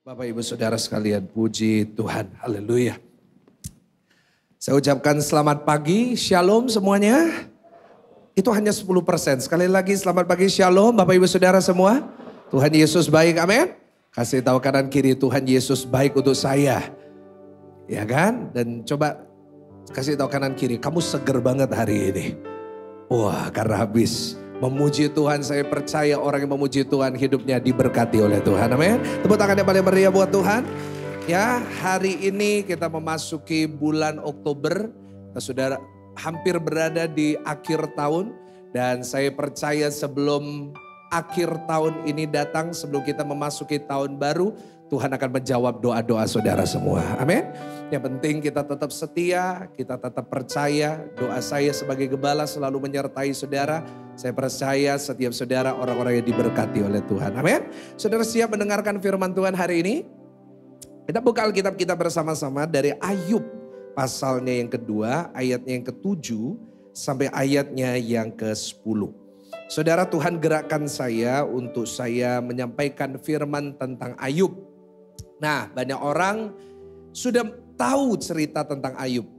Bapak Ibu Saudara sekalian, puji Tuhan, haleluya. Saya ucapkan selamat pagi, shalom semuanya. Itu hanya 10%, sekali lagi selamat pagi, shalom Bapak Ibu Saudara semua. Tuhan Yesus baik, amin. Kasih tahu kanan kiri, Tuhan Yesus baik untuk saya. Ya kan? Dan coba kasih tahu kanan kiri, kamu seger banget hari ini. Wah, karena habis memuji Tuhan, saya percaya orang yang memuji Tuhan hidupnya diberkati oleh Tuhan. Amin. Tepuk tangan yang paling meriah buat Tuhan. Ya, hari ini kita memasuki bulan Oktober. Kita sudah hampir berada di akhir tahun. Dan saya percaya sebelum akhir tahun ini datang, sebelum kita memasuki tahun baru, Tuhan akan menjawab doa-doa saudara semua. Amin. Yang penting kita tetap setia, kita tetap percaya. Doa saya sebagai gembala selalu menyertai saudara. Saya percaya setiap saudara orang-orang yang diberkati oleh Tuhan. Amin. Saudara siap mendengarkan firman Tuhan hari ini? Kita buka Alkitab kita bersama-sama dari Ayub. Pasalnya yang kedua, ayatnya yang ke-7 sampai ayatnya yang ke-10. Saudara, Tuhan gerakkan saya untuk saya menyampaikan firman tentang Ayub. Nah, banyak orang sudah tahu cerita tentang Ayub.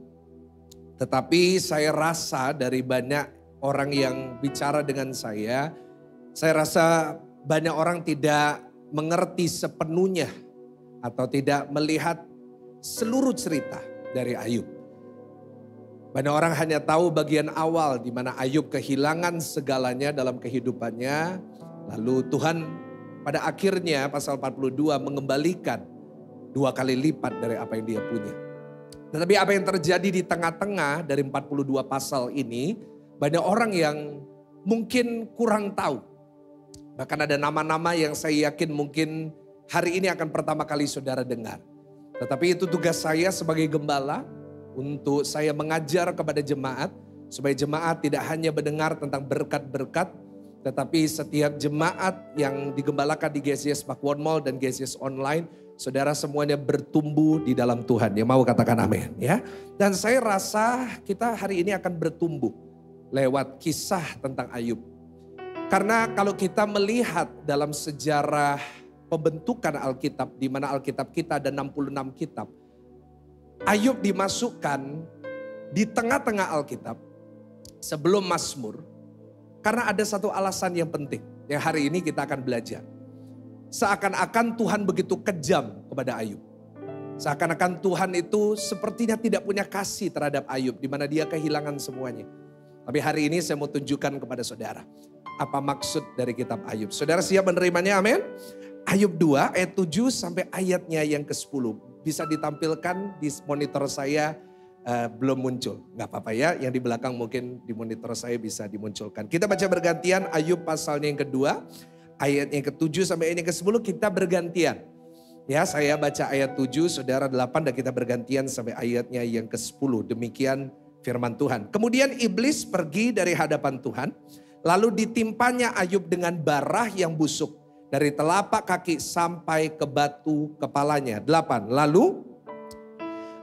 Tetapi saya rasa dari banyak orang yang bicara dengan saya rasa banyak orang tidak mengerti sepenuhnya atau tidak melihat seluruh cerita dari Ayub. Banyak orang hanya tahu bagian awal di mana Ayub kehilangan segalanya dalam kehidupannya. Lalu Tuhan pada akhirnya pasal 42 mengembalikan 2 kali lipat dari apa yang dia punya. Tetapi apa yang terjadi di tengah-tengah dari 42 pasal ini, banyak orang yang mungkin kurang tahu. Bahkan ada nama-nama yang saya yakin mungkin hari ini akan pertama kali saudara dengar. Tetapi itu tugas saya sebagai gembala untuk saya mengajar kepada jemaat. Supaya jemaat tidak hanya mendengar tentang berkat-berkat, tetapi setiap jemaat yang digembalakan di GCS Pakuwon Mall dan GCS Online, saudara semuanya bertumbuh di dalam Tuhan. Yang mau katakan amin ya. Dan saya rasa kita hari ini akan bertumbuh lewat kisah tentang Ayub. Karena kalau kita melihat dalam sejarah pembentukan Alkitab, di mana Alkitab kita ada 66 kitab. Ayub dimasukkan di tengah-tengah Alkitab sebelum Mazmur. Karena ada satu alasan yang penting yang hari ini kita akan belajar. Seakan-akan Tuhan begitu kejam kepada Ayub. Seakan-akan Tuhan itu sepertinya tidak punya kasih terhadap Ayub, di mana dia kehilangan semuanya. Tapi hari ini saya mau tunjukkan kepada saudara apa maksud dari kitab Ayub. Saudara siap menerimanya, amin? Ayub 2 ayat 7 sampai ayatnya yang ke-10. Bisa ditampilkan di monitor saya, belum muncul. Gak apa-apa ya, yang di belakang mungkin di monitor saya bisa dimunculkan. Kita baca bergantian Ayub pasalnya yang kedua. Ayat yang ke-7 sampai ayat yang ke-10 kita bergantian. Ya, saya baca ayat 7, saudara 8 dan kita bergantian sampai ayatnya yang ke-10. Demikian firman Tuhan. Kemudian iblis pergi dari hadapan Tuhan. Lalu ditimpanya Ayub dengan barah yang busuk. Dari telapak kaki sampai ke batu kepalanya. 8. Lalu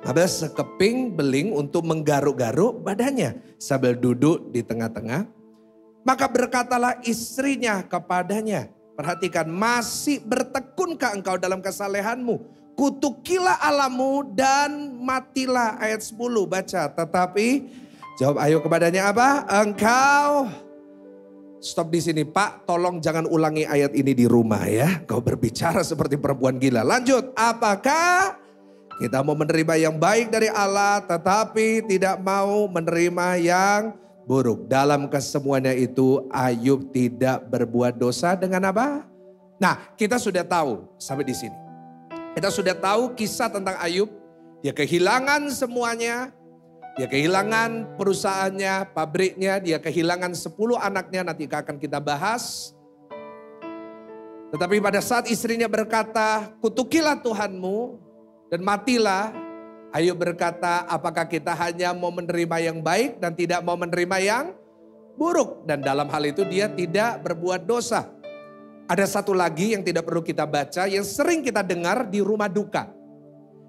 ada sekeping beling untuk menggaruk-garuk badannya. Sambil duduk di tengah-tengah. Maka berkatalah istrinya kepadanya. Perhatikan, masih bertekunkah engkau dalam kesalehanmu? Kutukilah Allahmu dan matilah. Ayat 10 baca. Tetapi jawab Ayub kepadanya apa? Engkau... Stop di sini Pak, tolong jangan ulangi ayat ini di rumah ya. Kau berbicara seperti perempuan gila. Lanjut, apakah kita mau menerima yang baik dari Allah tetapi tidak mau menerima yang buruk? Dalam kesemuanya itu Ayub tidak berbuat dosa dengan apa? Nah, kita sudah tahu sampai di sini. Kita sudah tahu kisah tentang Ayub. Dia kehilangan semuanya. Dia kehilangan perusahaannya, pabriknya, dia kehilangan 10 anaknya, nanti akan kita bahas. Tetapi pada saat istrinya berkata, kutukilah Tuhanmu dan matilah. Ayub berkata, apakah kita hanya mau menerima yang baik dan tidak mau menerima yang buruk? Dan dalam hal itu dia tidak berbuat dosa. Ada satu lagi yang tidak perlu kita baca, yang sering kita dengar di rumah duka.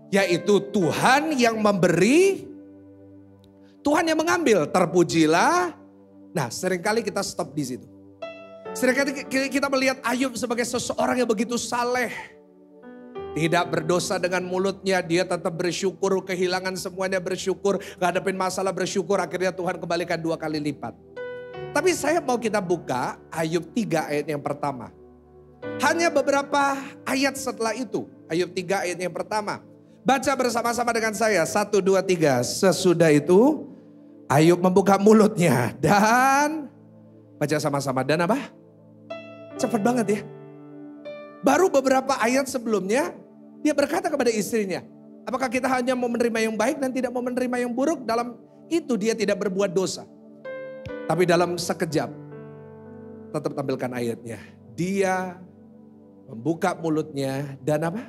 Yaitu Tuhan yang memberi, Tuhan yang mengambil, terpujilah. Nah, seringkali kita stop di situ. Seringkali kita melihat Ayub sebagai seseorang yang begitu saleh. Tidak berdosa dengan mulutnya, dia tetap bersyukur, kehilangan semuanya bersyukur, ngadepin masalah bersyukur, akhirnya Tuhan kembalikan 2 kali lipat. Tapi saya mau kita buka Ayub 3 ayat yang pertama. Hanya beberapa ayat setelah itu, Ayub 3 ayat yang pertama. Baca bersama-sama dengan saya, 1, 2, 3. Sesudah itu Ayub membuka mulutnya dan baca sama-sama, dan apa? Cepat banget ya. Baru beberapa ayat sebelumnya dia berkata kepada istrinya, apakah kita hanya mau menerima yang baik dan tidak mau menerima yang buruk? Dalam itu dia tidak berbuat dosa. Tapi dalam sekejap, tetap tampilkan ayatnya. Dia membuka mulutnya dan apa?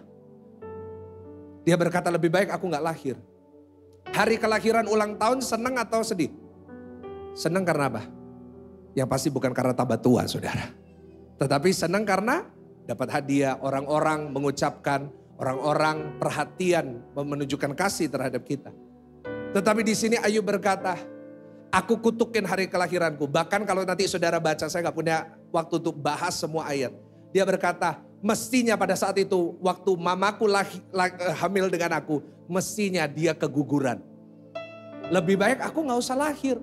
Dia berkata, lebih baik aku gak lahir. Hari kelahiran ulang tahun senang atau sedih? Senang karena apa? Yang pasti bukan karena tambah tua, saudara. Tetapi senang karena dapat hadiah, orang-orang mengucapkan, orang-orang perhatian, menunjukkan kasih terhadap kita. Tetapi di sini Ayub berkata, aku kutukin hari kelahiranku. Bahkan kalau nanti saudara baca, saya gak punya waktu untuk bahas semua ayat. Dia berkata, mestinya pada saat itu waktu mamaku hamil dengan aku, mestinya dia keguguran. Lebih baik aku gak usah lahir.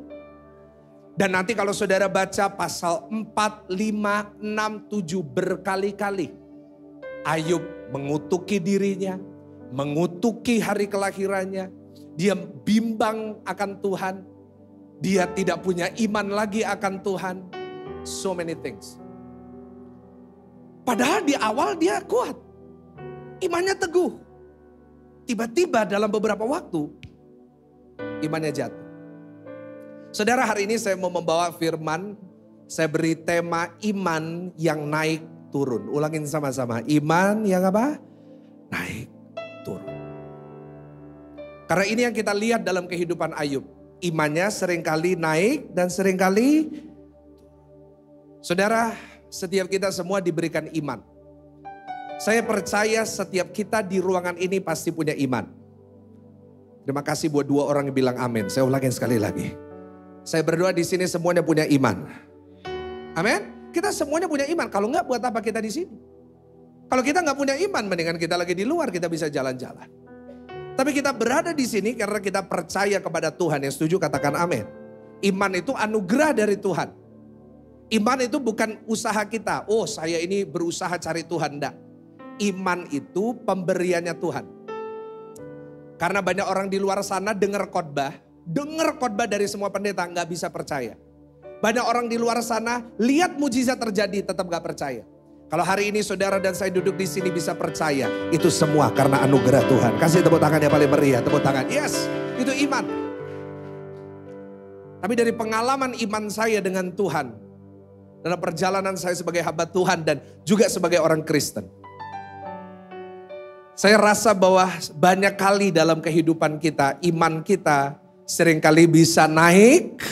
Dan nanti kalau saudara baca pasal 4, 5, 6, 7 berkali-kali. Ayub mengutuki dirinya, mengutuki hari kelahirannya. Dia bimbang akan Tuhan. Dia tidak punya iman lagi akan Tuhan. So many things. Padahal di awal dia kuat. Imannya teguh. Tiba-tiba dalam beberapa waktu, imannya jatuh. Saudara, hari ini saya mau membawa firman. Saya beri tema iman yang naik turun. Ulangin sama-sama. Iman yang apa? Naik turun. Karena ini yang kita lihat dalam kehidupan Ayub. Imannya seringkali naik dan seringkali turun. Saudara, setiap kita semua diberikan iman. Saya percaya setiap kita di ruangan ini pasti punya iman. Terima kasih buat 2 orang yang bilang amin. Saya ulangin sekali lagi. Saya berdoa di sini semuanya punya iman. Amin. Kita semuanya punya iman. Kalau enggak, buat apa kita di sini? Kalau kita enggak punya iman, mendingan kita lagi di luar, kita bisa jalan-jalan. Tapi kita berada di sini karena kita percaya kepada Tuhan. Yang setuju katakan amin. Iman itu anugerah dari Tuhan. Iman itu bukan usaha kita. Oh, saya ini berusaha cari Tuhan. Enggak. Iman itu pemberiannya Tuhan. Karena banyak orang di luar sana dengar khotbah dari semua pendeta, nggak bisa percaya. Banyak orang di luar sana lihat mujizat terjadi, tetap nggak percaya. Kalau hari ini saudara dan saya duduk di sini bisa percaya, itu semua karena anugerah Tuhan. Kasih tepuk tangan yang paling meriah, tepuk tangan. Yes, itu iman. Tapi dari pengalaman iman saya dengan Tuhan, dalam perjalanan saya sebagai hamba Tuhan dan juga sebagai orang Kristen, saya rasa bahwa banyak kali dalam kehidupan kita, iman kita seringkali bisa naik,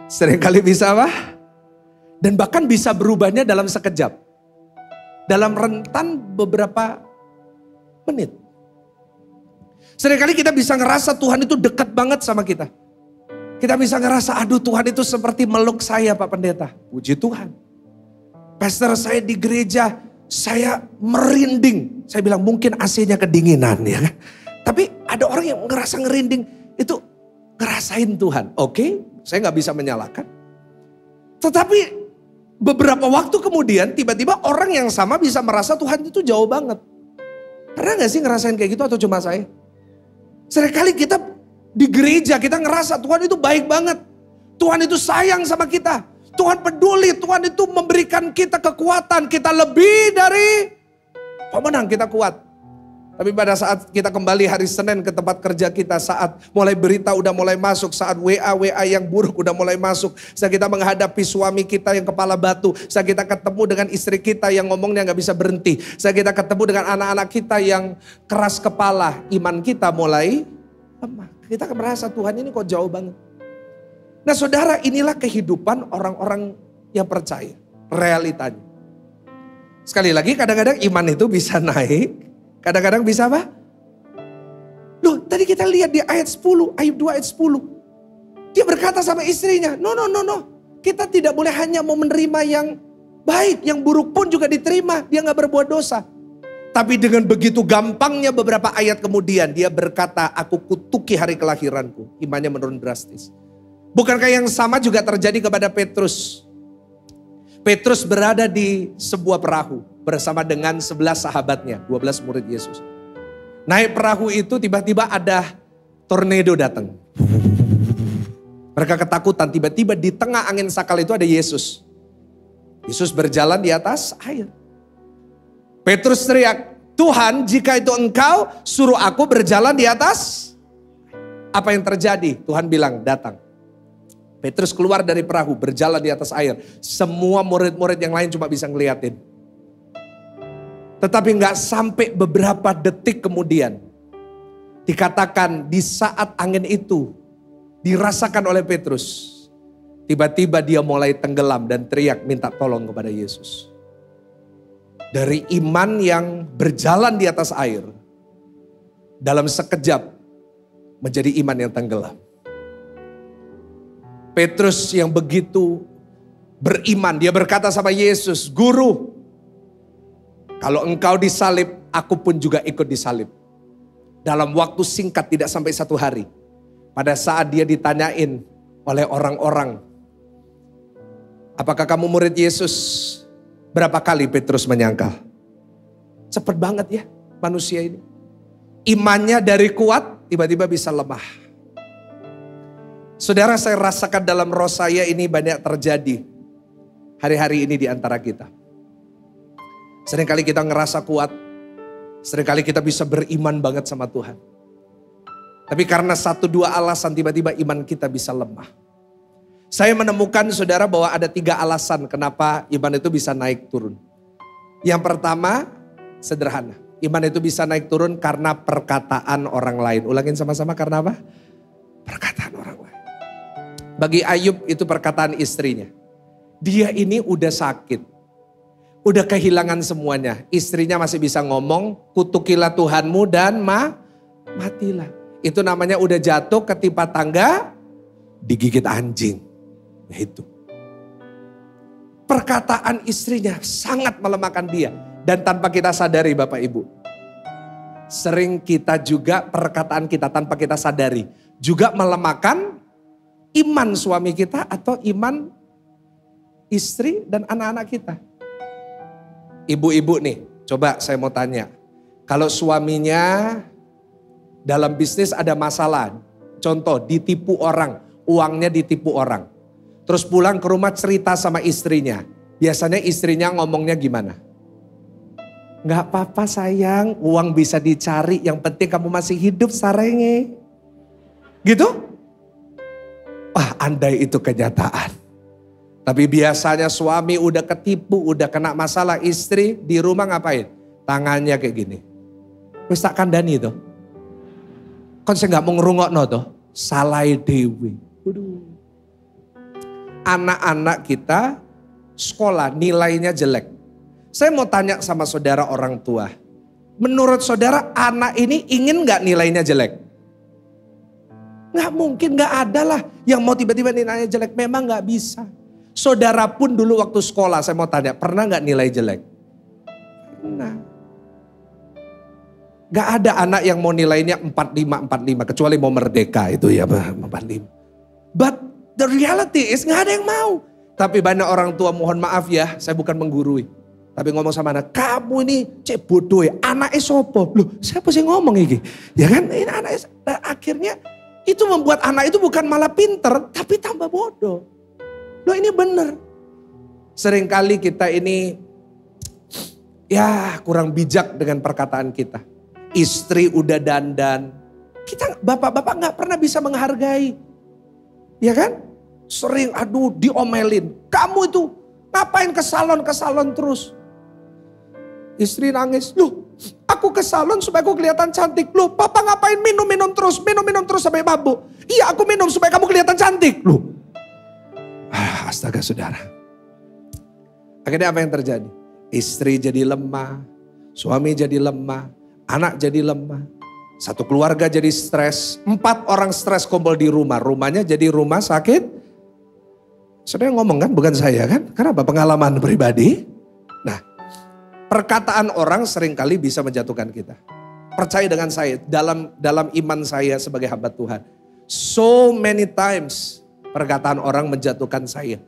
seringkali bisa apa? Dan bahkan bisa berubahnya dalam sekejap. Dalam rentan beberapa menit. Seringkali kita bisa ngerasa Tuhan itu dekat banget sama kita. Kita bisa ngerasa, aduh Tuhan itu seperti meluk saya Pak Pendeta. Puji Tuhan. Pastor saya di gereja, saya merinding. Saya bilang mungkin AC-nya kedinginan ya kan. Tapi ada orang yang ngerasa ngerinding, itu ngerasain Tuhan. Oke, saya gak bisa menyalahkan. Tetapi beberapa waktu kemudian tiba-tiba orang yang sama bisa merasa Tuhan itu jauh banget. Pernah gak sih ngerasain kayak gitu atau cuma saya? Seringkali kita di gereja kita ngerasa Tuhan itu baik banget. Tuhan itu sayang sama kita. Tuhan peduli, Tuhan itu memberikan kita kekuatan. Kita lebih dari pemenang, kita kuat. Tapi pada saat kita kembali hari Senin ke tempat kerja kita, saat mulai berita udah mulai masuk, saat WA yang buruk udah mulai masuk, saat kita menghadapi suami kita yang kepala batu, saat kita ketemu dengan istri kita yang ngomongnya gak bisa berhenti, saat kita ketemu dengan anak-anak kita yang keras kepala, iman kita mulai lemah. Kita merasa Tuhan ini kok jauh banget. Nah saudara, inilah kehidupan orang-orang yang percaya, realitanya. Sekali lagi kadang-kadang iman itu bisa naik, kadang-kadang bisa apa? Loh tadi kita lihat di ayat 10, Ayub 2 ayat 10. Dia berkata sama istrinya, no. Kita tidak boleh hanya mau menerima yang baik, yang buruk pun juga diterima. Dia gak berbuat dosa. Tapi dengan begitu gampangnya beberapa ayat kemudian dia berkata, aku kutuki hari kelahiranku. Imannya menurun drastis. Bukankah yang sama juga terjadi kepada Petrus? Petrus berada di sebuah perahu bersama dengan 11 sahabatnya, 12 murid Yesus. Naik perahu itu tiba-tiba ada tornado datang. Mereka ketakutan, tiba-tiba di tengah angin sakal itu ada Yesus. Yesus berjalan di atas air. Petrus teriak, Tuhan jika itu engkau suruh aku berjalan di atas. Apa yang terjadi? Tuhan bilang datang. Petrus keluar dari perahu berjalan di atas air. Semua murid-murid yang lain cuma bisa ngeliatin. Tetapi gak sampai beberapa detik kemudian. Dikatakan di saat angin itu dirasakan oleh Petrus. Tiba-tiba dia mulai tenggelam dan teriak minta tolong kepada Yesus. Dari iman yang berjalan di atas air, dalam sekejap menjadi iman yang tenggelam. Petrus yang begitu beriman, dia berkata sama Yesus, Guru, kalau engkau disalib, aku pun juga ikut disalib. Dalam waktu singkat tidak sampai 1 hari. Pada saat dia ditanyain oleh orang-orang, apakah kamu murid Yesus? Berapa kali Petrus menyangkal? Cepet banget ya manusia ini. Imannya dari kuat tiba-tiba bisa lemah. Saudara, saya rasakan dalam roh saya ini banyak terjadi hari-hari ini di antara kita. Seringkali kita ngerasa kuat. Seringkali kita bisa beriman banget sama Tuhan. Tapi karena 1-2 alasan tiba-tiba iman kita bisa lemah. Saya menemukan saudara bahwa ada 3 alasan kenapa iman itu bisa naik turun. Yang pertama sederhana. Iman itu bisa naik turun karena perkataan orang lain. Ulangin sama-sama, karena apa? Perkataan orang lain. Bagi Ayub itu perkataan istrinya. Dia ini udah sakit. Udah kehilangan semuanya. Istrinya masih bisa ngomong, kutukilah Tuhanmu dan matilah. Itu namanya udah jatuh ketimpa tangga, digigit anjing. Nah itu. Perkataan istrinya sangat melemahkan dia. Dan tanpa kita sadari Bapak Ibu. Sering kita juga perkataan kita tanpa kita sadari. Juga melemahkan iman suami kita atau iman istri dan anak-anak kita. Ibu-ibu nih, coba saya mau tanya. Kalau suaminya dalam bisnis ada masalah. Contoh ditipu orang, uangnya ditipu orang. Terus pulang ke rumah cerita sama istrinya. Biasanya istrinya ngomongnya gimana? Gak apa-apa sayang, uang bisa dicari. Yang penting kamu masih hidup sarenge. Gitu? Wah, andai itu kenyataan. Tapi biasanya suami udah ketipu, udah kena masalah, istri di rumah ngapain? Tangannya kayak gini. Wis tak kandani tuh. Kan saya gak mau ngerungokno tuh. Salai dewi. Waduh. Anak-anak kita sekolah nilainya jelek. Saya mau tanya sama saudara orang tua. Menurut saudara anak ini ingin gak nilainya jelek? Gak mungkin, gak ada lah yang mau tiba-tiba nilainya jelek. Memang gak bisa. Saudara pun dulu waktu sekolah saya mau tanya, pernah gak nilai jelek? Pernah. Gak ada anak yang mau nilainya 45 kecuali mau merdeka itu ya 45. But the reality is gak ada yang mau. Tapi banyak orang tua, mohon maaf ya, saya bukan menggurui. Tapi ngomong sama anak, kamu ini cek bodoh ya, anaknya sopo. Loh siapa sih ngomong ini? Ya kan ini anaknya, nah, akhirnya itu membuat anak itu bukan malah pinter, tapi tambah bodoh. Loh ini bener. Seringkali kita ini ya kurang bijak dengan perkataan kita. Istri udah dandan, kita bapak-bapak gak pernah bisa menghargai. Ya kan? Sering aduh diomelin. Kamu itu ngapain ke salon terus? Istri nangis. Loh aku ke salon supaya aku kelihatan cantik. Loh papa ngapain minum terus sampai mabuk. Iya aku minum supaya kamu kelihatan cantik. Loh. Astaga saudara. Akhirnya apa yang terjadi? Istri jadi lemah. Suami jadi lemah. Anak jadi lemah. Satu keluarga jadi stres. 4 orang stres kumpul di rumah. Rumahnya jadi rumah sakit. Saudara ngomong kan bukan saya kan. Karena apa? Pengalaman pribadi. Nah Perkataan orang seringkali bisa menjatuhkan kita. Percaya dengan saya, dalam iman saya sebagai hamba Tuhan. So many times perkataan orang menjatuhkan saya.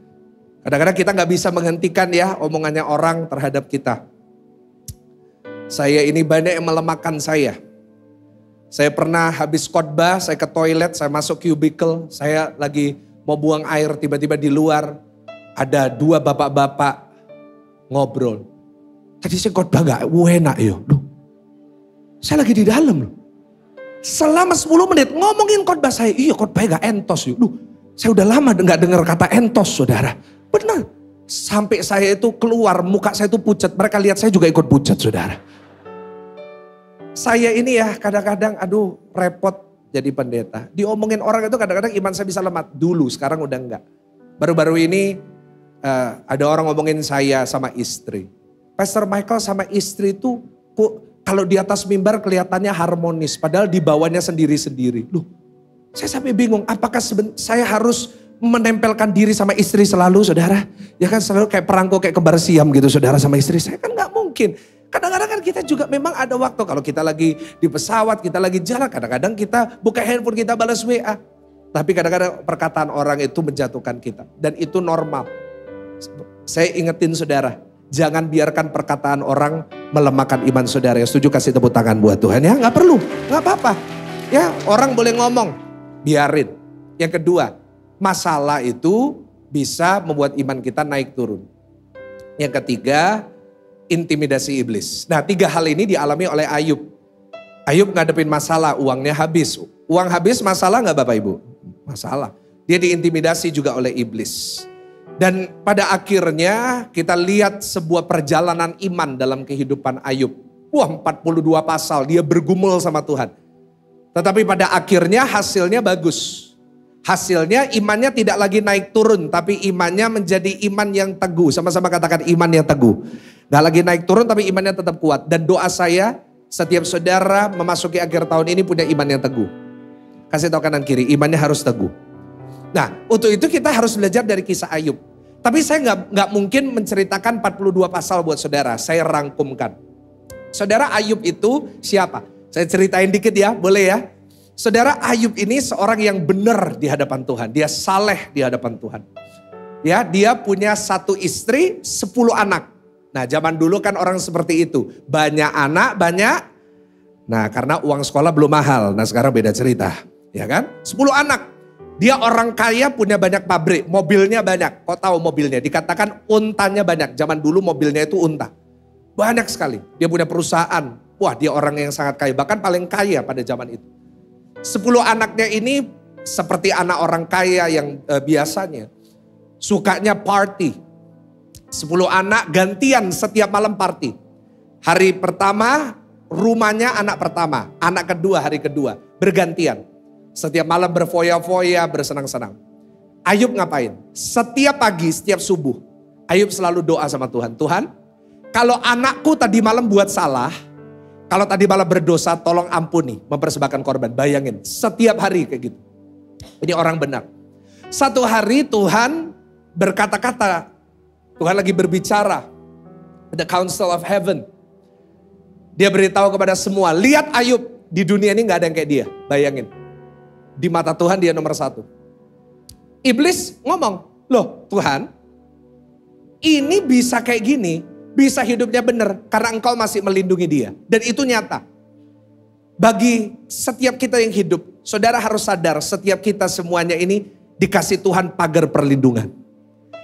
Kadang-kadang kita gak bisa menghentikan ya omongannya orang terhadap kita. Saya ini banyak yang melemahkan saya. Saya pernah habis khotbah, saya ke toilet, saya masuk cubicle, saya lagi mau buang air, tiba-tiba di luar ada 2 bapak-bapak ngobrol. Tadi saya khotbah gak enak ya. Loh, saya lagi di dalam loh. Selama 10 menit ngomongin khotbah saya. Iya khotbahnya gak entos yuk. Loh, saya udah lama gak dengar kata entos saudara. Benar. Sampai saya itu keluar, muka saya itu pucat. Mereka lihat saya juga ikut pucat saudara. Saya ini ya kadang-kadang aduh repot jadi pendeta. Diomongin orang itu kadang-kadang iman saya bisa lemah. Dulu sekarang udah enggak. Baru-baru ini ada orang ngomongin saya sama istri. Pastor Michael sama istri itu kalau di atas mimbar kelihatannya harmonis. Padahal di bawahnya sendiri-sendiri. Loh, saya sampai bingung. Apakah saya harus menempelkan diri sama istri selalu saudara? Ya kan selalu kayak perangko kayak kembar siam gitu saudara sama istri. Saya kan gak mungkin. Kadang-kadang kan kita juga memang ada waktu. Kalau kita lagi di pesawat, kita lagi jalan. Kadang-kadang kita buka handphone, kita balas WA. Tapi kadang-kadang perkataan orang itu menjatuhkan kita. Dan itu normal. Saya ingetin saudara. Jangan biarkan perkataan orang melemahkan iman saudara. Yang setuju kasih tepuk tangan buat Tuhan ya. Gak perlu, gak apa-apa. Ya orang boleh ngomong, biarin. Yang kedua, masalah itu bisa membuat iman kita naik turun. Yang ketiga, intimidasi iblis. Nah 3 hal ini dialami oleh Ayub. Ayub ngadepin masalah, uangnya habis. Uang habis masalah gak Bapak Ibu? Masalah. Dia diintimidasi juga oleh iblis. Dan pada akhirnya kita lihat sebuah perjalanan iman dalam kehidupan Ayub. Wah 42 pasal dia bergumul sama Tuhan. Tetapi pada akhirnya hasilnya bagus. Hasilnya imannya tidak lagi naik turun. Tapi imannya menjadi iman yang teguh. Sama-sama katakan iman yang teguh. Gak lagi naik turun tapi imannya tetap kuat. Dan doa saya setiap saudara memasuki akhir tahun ini punya iman yang teguh. Kasih tahu kanan kiri imannya harus teguh. Nah untuk itu kita harus belajar dari kisah Ayub. Tapi saya nggak mungkin menceritakan 42 pasal buat saudara. Saya rangkumkan. Saudara Ayub itu siapa? Saya ceritain dikit ya, boleh ya? Saudara Ayub ini seorang yang benar di hadapan Tuhan. Dia saleh di hadapan Tuhan. Ya, dia punya 1 istri, 10 anak. Nah zaman dulu kan orang seperti itu. Banyak anak, banyak. Nah karena uang sekolah belum mahal. Nah sekarang beda cerita. Ya kan? 10 anak. Dia orang kaya punya banyak pabrik, mobilnya banyak. Kau tahu mobilnya? Dikatakan untanya banyak. Zaman dulu mobilnya itu unta. Banyak sekali. Dia punya perusahaan. Wah dia orang yang sangat kaya. Bahkan paling kaya pada zaman itu. 10 anaknya ini seperti anak orang kaya yang biasanya. Sukanya party. 10 anak gantian setiap malam party. Hari pertama rumahnya anak pertama. Anak kedua hari kedua. Bergantian. Setiap malam berfoya-foya, bersenang-senang. Ayub ngapain? Setiap pagi, setiap subuh. Ayub selalu doa sama Tuhan. Tuhan, kalau anakku tadi malam buat salah, kalau tadi malam berdosa, tolong ampuni, mempersembahkan korban. Bayangin, setiap hari kayak gitu. Ini orang benar. Satu hari Tuhan berkata-kata, Tuhan lagi berbicara. The Council of Heaven. Dia beritahu kepada semua, lihat Ayub, di dunia ini gak ada yang kayak dia. Bayangin. Di mata Tuhan dia nomor 1. Iblis ngomong, loh Tuhan ini bisa kayak gini, bisa hidupnya benar karena engkau masih melindungi dia. Dan itu nyata. Bagi setiap kita yang hidup, saudara harus sadar setiap kita semuanya ini dikasih Tuhan pagar perlindungan.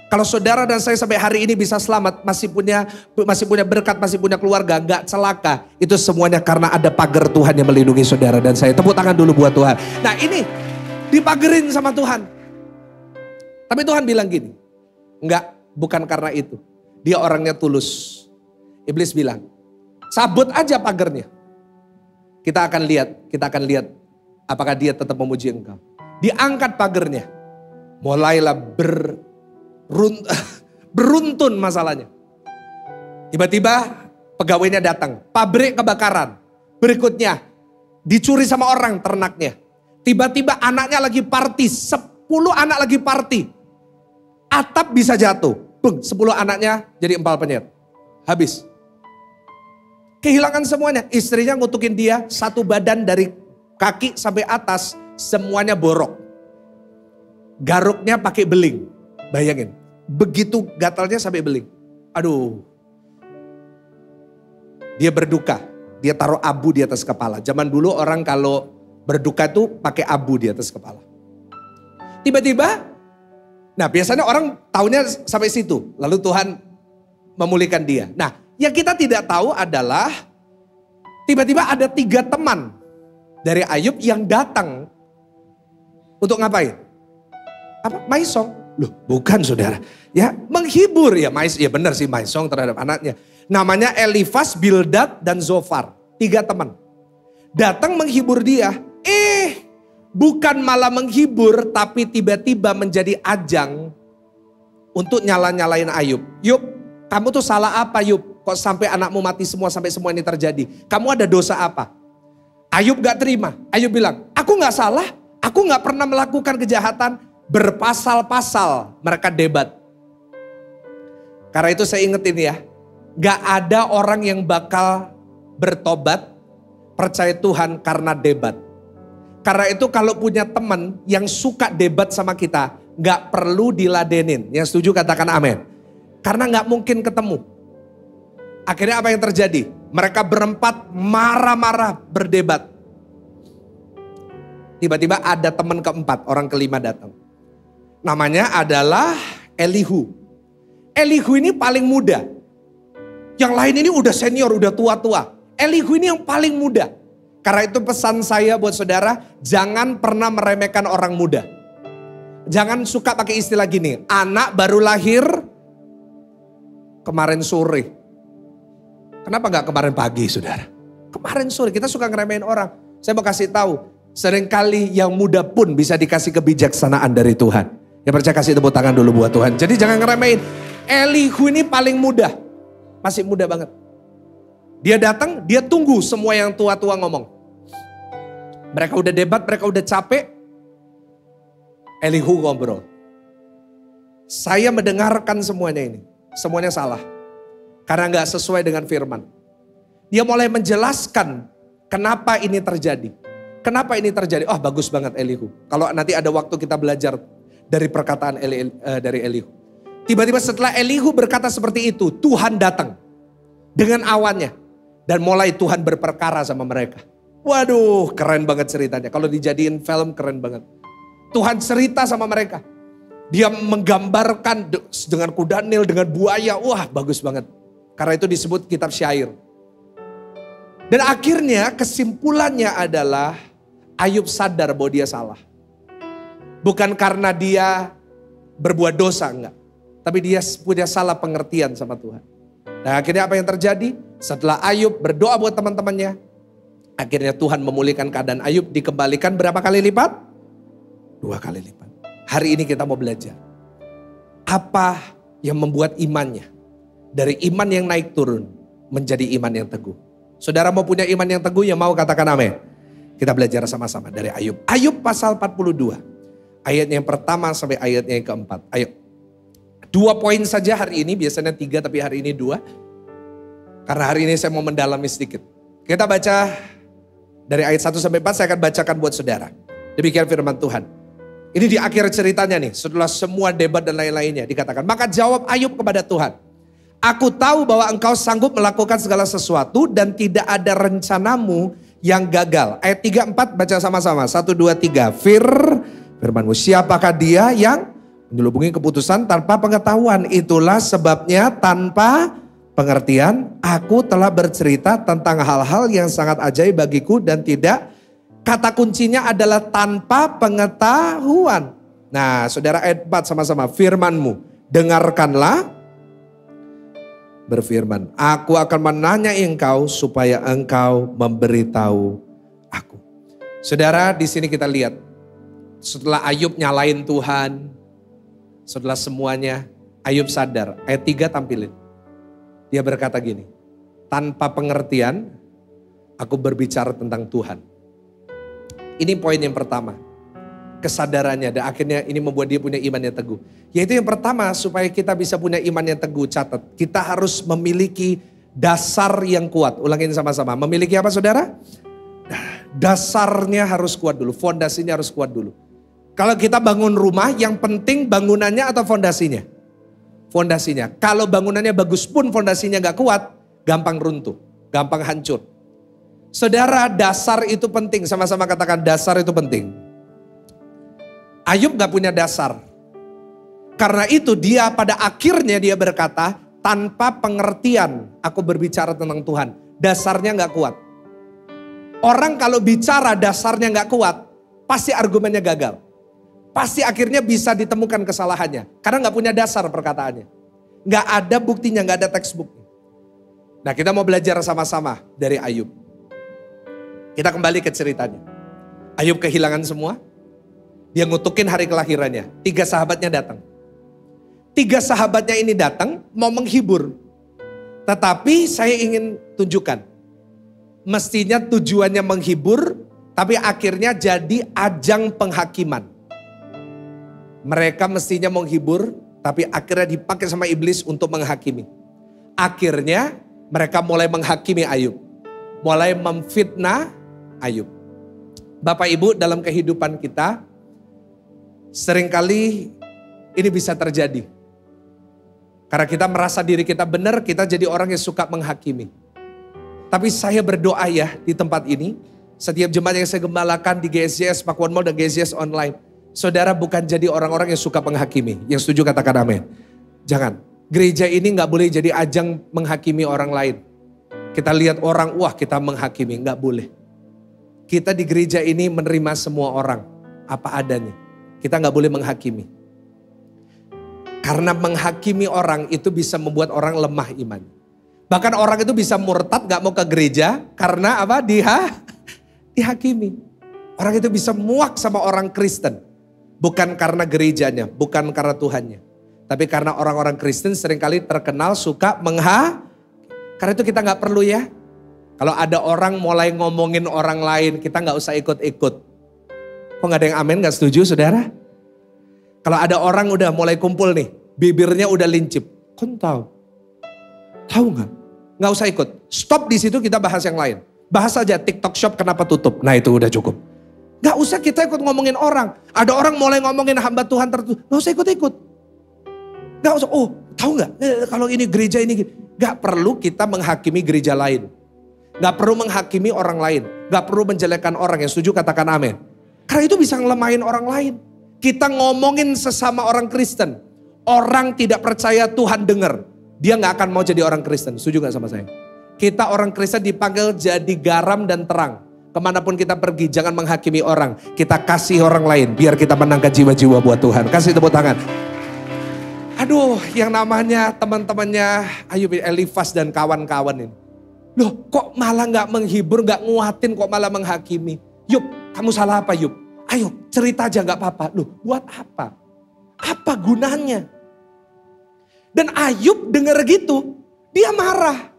Kalau saudara dan saya sampai hari ini bisa selamat, masih punya berkat, masih punya keluarga, gak celaka. Itu semuanya karena ada pagar Tuhan yang melindungi saudara dan saya. Tepuk tangan dulu buat Tuhan. Nah ini dipagerin sama Tuhan. Tapi Tuhan bilang gini, enggak, bukan karena itu. Dia orangnya tulus. Iblis bilang, sabut aja pagarnya. Kita akan lihat apakah dia tetap memuji engkau. Diangkat pagarnya. Mulailah beruntun masalahnya. Tiba-tiba pegawainya datang, pabrik kebakaran. Berikutnya dicuri sama orang ternaknya. Tiba-tiba anaknya lagi party, 10 anak lagi party. Atap bisa jatuh, 10 anaknya jadi empal penyet. Habis. Kehilangan semuanya. Istrinya ngutukin dia, satu badan dari kaki sampai atas, semuanya borok. Garuknya pakai beling. Bayangin, begitu gatalnya sampai beling. Aduh. Dia berduka, dia taruh abu di atas kepala. Zaman dulu orang kalau berduka tuh pakai abu di atas kepala. Tiba-tiba, nah biasanya orang taunya sampai situ. Lalu Tuhan memulihkan dia. Nah, yang kita tidak tahu adalah tiba-tiba ada 3 teman dari Ayub yang datang untuk ngapain? Apa? Maisong. Loh, bukan saudara. Ya, menghibur ya. Ya benar sih, maisong terhadap anaknya. Namanya Elifas, Bildad, dan Zofar. 3 teman. Datang menghibur dia. Bukan malah menghibur, tapi tiba-tiba menjadi ajang untuk nyala-nyalain Ayub. Yub, kamu tuh salah apa Yub? Kok sampai anakmu mati semua, sampai semua ini terjadi? Kamu ada dosa apa? Ayub gak terima. Ayub bilang, aku gak salah. Aku gak pernah melakukan kejahatan. Berpasal-pasal mereka debat. Karena itu saya ingetin ya. Gak ada orang yang bakal bertobat, percaya Tuhan karena debat. Karena itu kalau punya teman yang suka debat sama kita, gak perlu diladenin. Yang setuju katakan amin. Karena gak mungkin ketemu. Akhirnya apa yang terjadi? Mereka berempat marah-marah berdebat. Tiba-tiba ada teman keempat, orang kelima datang. Namanya adalah Elihu. Elihu ini paling muda. Yang lain ini udah senior, udah tua-tua. Elihu ini yang paling muda. Karena itu pesan saya buat saudara, jangan pernah meremehkan orang muda. Jangan suka pakai istilah gini, anak baru lahir kemarin sore. Kenapa gak kemarin pagi saudara? Kemarin sore kita suka ngeremehin orang. Saya mau kasih tahu, seringkali yang muda pun bisa dikasih kebijaksanaan dari Tuhan. Ya percaya, kasih tepuk tangan dulu buat Tuhan. Jadi jangan ngeremehin. Elihu ini paling muda. Masih muda banget. Dia datang, dia tunggu semua yang tua-tua ngomong. Mereka udah debat, mereka udah capek. Elihu ngobrol. Saya mendengarkan semuanya ini. Semuanya salah. Karena gak sesuai dengan firman. Dia mulai menjelaskan kenapa ini terjadi. Kenapa ini terjadi? Oh bagus banget Elihu. Kalau nanti ada waktu kita belajar dari perkataan dari Elihu. Tiba-tiba setelah Elihu berkata seperti itu, Tuhan datang dengan awannya. Dan mulai Tuhan berperkara sama mereka. Waduh keren banget ceritanya. Kalau dijadiin film keren banget. Tuhan cerita sama mereka. Dia menggambarkan dengan kuda Nil, dengan buaya. Wah bagus banget. Karena itu disebut kitab syair. Dan akhirnya kesimpulannya adalah Ayub sadar bahwa dia salah. Bukan karena dia berbuat dosa, enggak. Tapi dia punya salah pengertian sama Tuhan. Dan akhirnya apa yang terjadi? Setelah Ayub berdoa buat teman-temannya. Akhirnya Tuhan memulihkan keadaan Ayub, dikembalikan berapa kali lipat? 2 kali lipat. Hari ini kita mau belajar. Apa yang membuat imannya dari iman yang naik turun menjadi iman yang teguh. Saudara mau punya iman yang teguh, yang mau katakan amin. Kita belajar sama-sama dari Ayub. Ayub pasal 42. Ayatnya yang pertama sampai ayatnya yang keempat. Ayo. 2 poin saja hari ini, biasanya 3 tapi hari ini 2. Karena hari ini saya mau mendalami sedikit. Kita baca dari ayat 1 sampai 4, saya akan bacakan buat saudara. Demikian firman Tuhan. Ini di akhir ceritanya nih, setelah semua debat dan lain-lainnya dikatakan. Maka jawab Ayub kepada Tuhan. Aku tahu bahwa engkau sanggup melakukan segala sesuatu dan tidak ada rencanamu yang gagal. Ayat 3-4 baca sama-sama. 1, 2, 3. Firmanmu, siapakah dia yang menyelubungi keputusan tanpa pengetahuan? Itulah sebabnya tanpa pengertian aku telah bercerita tentang hal-hal yang sangat ajaib bagiku dan tidak. Kata kuncinya adalah tanpa pengetahuan. Nah saudara ayat 4 sama-sama. Firmanmu, dengarkanlah. Berfirman, aku akan menanyai engkau supaya engkau memberitahu aku. Saudara, di sini kita lihat setelah Ayub nyalain Tuhan, setelah semuanya Ayub sadar. Ayat 3 tampilin. Dia berkata gini, tanpa pengertian aku berbicara tentang Tuhan. Ini poin yang pertama. Kesadarannya dan akhirnya ini membuat dia punya iman yang teguh. Yaitu yang pertama, supaya kita bisa punya iman yang teguh, catat. Kita harus memiliki dasar yang kuat. Ulangin sama-sama. Memiliki apa saudara? Dasarnya harus kuat dulu. Fondasinya harus kuat dulu. Kalau kita bangun rumah, yang penting bangunannya atau fondasinya? Fondasinya. Kalau bangunannya bagus pun fondasinya gak kuat, gampang runtuh, gampang hancur. Saudara, dasar itu penting. Sama-sama katakan dasar itu penting. Ayub gak punya dasar. Karena itu dia pada akhirnya dia berkata, tanpa pengertian aku berbicara tentang Tuhan. Dasarnya gak kuat. Orang kalau bicara dasarnya gak kuat, pasti argumennya gagal. Pasti akhirnya bisa ditemukan kesalahannya. Karena gak punya dasar perkataannya. Gak ada buktinya, gak ada textbooknya. Nah, kita mau belajar sama-sama dari Ayub. Kita kembali ke ceritanya. Ayub kehilangan semua. Dia ngutukin hari kelahirannya. 3 sahabatnya datang. 3 sahabatnya ini datang mau menghibur. Tetapi saya ingin tunjukkan. Mestinya tujuannya menghibur, tapi akhirnya jadi ajang penghakiman. Mereka mestinya menghibur, tapi akhirnya dipakai sama iblis untuk menghakimi. Akhirnya mereka mulai menghakimi Ayub. Mulai memfitnah Ayub. Bapak Ibu, dalam kehidupan kita, seringkali ini bisa terjadi. Karena kita merasa diri kita benar, kita jadi orang yang suka menghakimi. Tapi saya berdoa ya di tempat ini, setiap jemaat yang saya gembalakan di GSJS Pakuan Mall dan GSJS Online, saudara bukan jadi orang-orang yang suka menghakimi. Yang setuju katakan amin. Jangan. Gereja ini gak boleh jadi ajang menghakimi orang lain. Kita lihat orang, wah kita menghakimi. Gak boleh. Kita di gereja ini menerima semua orang. Apa adanya. Kita gak boleh menghakimi. Karena menghakimi orang itu bisa membuat orang lemah iman. Bahkan orang itu bisa murtad gak mau ke gereja. Karena apa? Dihakimi. Orang itu bisa muak sama orang Kristen. Bukan karena gerejanya, bukan karena Tuhannya. Tapi karena orang-orang Kristen seringkali terkenal suka Karena itu kita gak perlu ya. Kalau ada orang mulai ngomongin orang lain, kita gak usah ikut-ikut. Kok gak ada yang amin, gak setuju saudara? Kalau ada orang udah mulai kumpul nih, bibirnya udah lincip. Kau tahu? Tahu gak? Gak usah ikut. Stop di situ, kita bahas yang lain. Bahas aja TikTok shop kenapa tutup. Nah itu udah cukup. Gak usah kita ikut ngomongin orang. Ada orang mulai ngomongin hamba Tuhan tertentu. Gak usah ikut-ikut. Gak usah, oh tahu gak? Kalau ini gereja ini. Gak perlu kita menghakimi gereja lain. Gak perlu menghakimi orang lain. Gak perlu menjelekkan orang. Yang setuju katakan amin. Karena itu bisa ngelemahin orang lain. Kita ngomongin sesama orang Kristen. Orang tidak percaya Tuhan dengar. Dia gak akan mau jadi orang Kristen. Setuju gak sama saya? Kita orang Kristen dipanggil jadi garam dan terang. Kemanapun kita pergi jangan menghakimi orang. Kita kasih orang lain biar kita menangkan jiwa-jiwa buat Tuhan. Kasih tepuk tangan. Aduh, yang namanya teman-temannya Ayub, Elifas dan kawan-kawan ini. Loh kok malah gak menghibur, gak nguatin, kok malah menghakimi. Yub, kamu salah apa Yub? Ayo cerita aja gak apa-apa. Loh buat apa? Apa gunanya? Dan Ayub denger gitu, dia marah.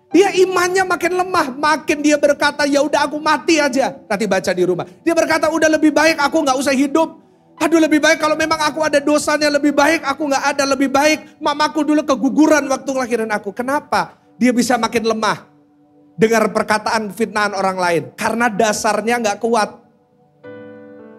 Dia imannya makin lemah, makin dia berkata ya udah aku mati aja. Nanti baca di rumah. Dia berkata udah lebih baik aku gak usah hidup. Aduh lebih baik kalau memang aku ada dosanya, lebih baik aku gak ada, lebih baik mamaku dulu keguguran waktu ngelahirin aku. Kenapa? Dia bisa makin lemah. Dengar perkataan fitnahan orang lain. Karena dasarnya gak kuat.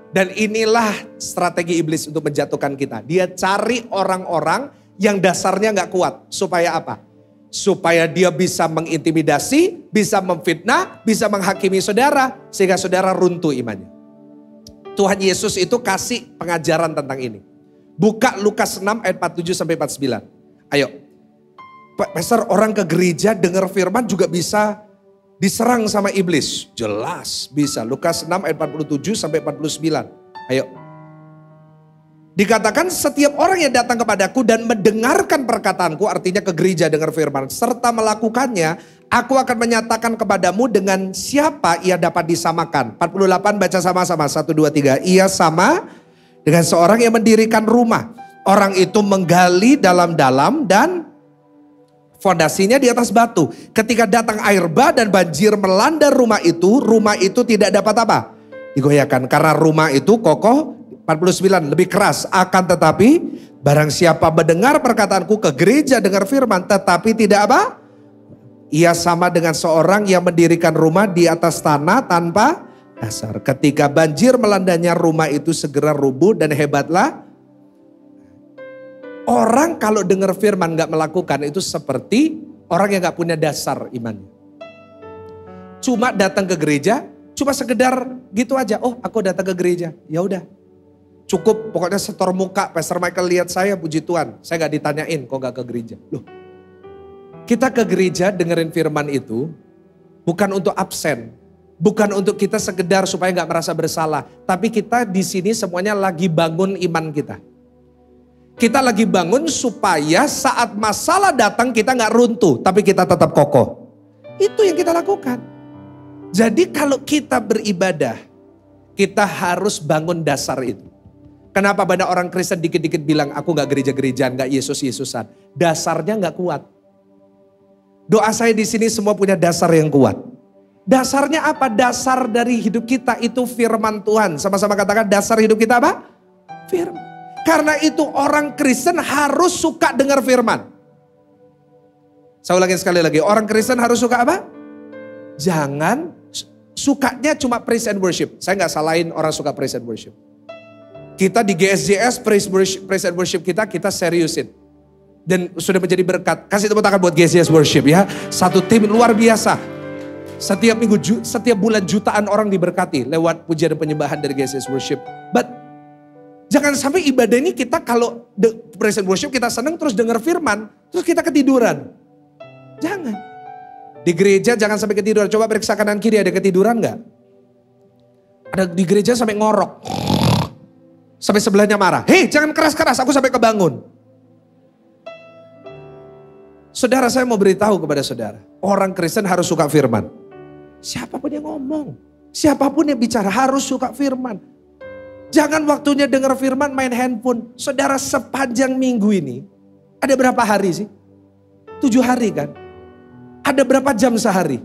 Dan inilah strategi iblis untuk menjatuhkan kita. Dia cari orang-orang yang dasarnya gak kuat. Supaya apa? Supaya dia bisa mengintimidasi, bisa memfitnah, bisa menghakimi saudara. Sehingga saudara runtuh imannya. Tuhan Yesus itu kasih pengajaran tentang ini. Buka Lukas 6 ayat 47-49. Ayo. Pastor, orang ke gereja dengar firman juga bisa diserang sama iblis. Jelas bisa. Lukas 6 ayat 47-49. Ayo. Dikatakan setiap orang yang datang kepadaku dan mendengarkan perkataanku, artinya ke gereja dengar firman, serta melakukannya, aku akan menyatakan kepadamu dengan siapa ia dapat disamakan. 48 baca sama-sama, 1, 2, 3. Ia sama dengan seorang yang mendirikan rumah. Orang itu menggali dalam-dalam dan fondasinya di atas batu. Ketika datang air bah dan banjir melanda rumah itu tidak dapat apa? Digoyahkan. Karena rumah itu kokoh. 49 lebih keras. Akan tetapi barang siapa mendengar perkataanku ke gereja dengar firman. Tetapi tidak apa? Ia sama dengan seorang yang mendirikan rumah di atas tanah tanpa dasar. Ketika banjir melandanya, rumah itu segera rubuh dan hebatlah. Orang kalau dengar firman gak melakukan itu seperti orang yang gak punya dasar imannya. Cuma datang ke gereja, cuma sekedar gitu aja. Oh, aku datang ke gereja, ya udah. Cukup pokoknya setor muka, Pastor Michael lihat saya, puji Tuhan. Saya gak ditanyain kok gak ke gereja. Loh, kita ke gereja dengerin firman itu bukan untuk absen. Bukan untuk kita sekedar supaya gak merasa bersalah. Tapi kita di sini semuanya lagi bangun iman kita. Kita lagi bangun supaya saat masalah datang kita gak runtuh. Tapi kita tetap kokoh. Itu yang kita lakukan. Jadi kalau kita beribadah, kita harus bangun dasar itu. Kenapa banyak orang Kristen dikit-dikit bilang, aku gak gereja-gerejaan, gak Yesus-Yesusan. Dasarnya gak kuat. Doa saya di sini semua punya dasar yang kuat. Dasarnya apa? Dasar dari hidup kita itu firman Tuhan. Sama-sama katakan dasar hidup kita apa? Firman. Karena itu orang Kristen harus suka dengar firman. Saya ulangi sekali lagi. Orang Kristen harus suka apa? Jangan sukanya cuma praise and worship. Saya gak salahin orang suka praise and worship. Kita di GSJS praise and worship kita seriusin. Dan sudah menjadi berkat. Kasih tepuk tangan buat GSJS Worship ya. Satu tim luar biasa. Setiap minggu, setiap bulan jutaan orang diberkati lewat pujian dan penyembahan dari GSJS Worship. But jangan sampai ibadah ini kita kalau praise and worship kita senang terus dengar firman. Terus kita ketiduran. Jangan. Di gereja jangan sampai ketiduran. Coba periksa kanan kiri ada ketiduran gak? Ada di gereja sampai ngorok. Sampai sebelahnya marah. Hei jangan keras-keras aku sampai kebangun. Saudara saya mau beritahu kepada saudara. Orang Kristen harus suka firman. Siapapun yang ngomong. Siapapun yang bicara harus suka firman. Jangan waktunya dengar firman main handphone. Saudara sepanjang minggu ini. Ada berapa hari sih? 7 hari kan? Ada berapa jam sehari?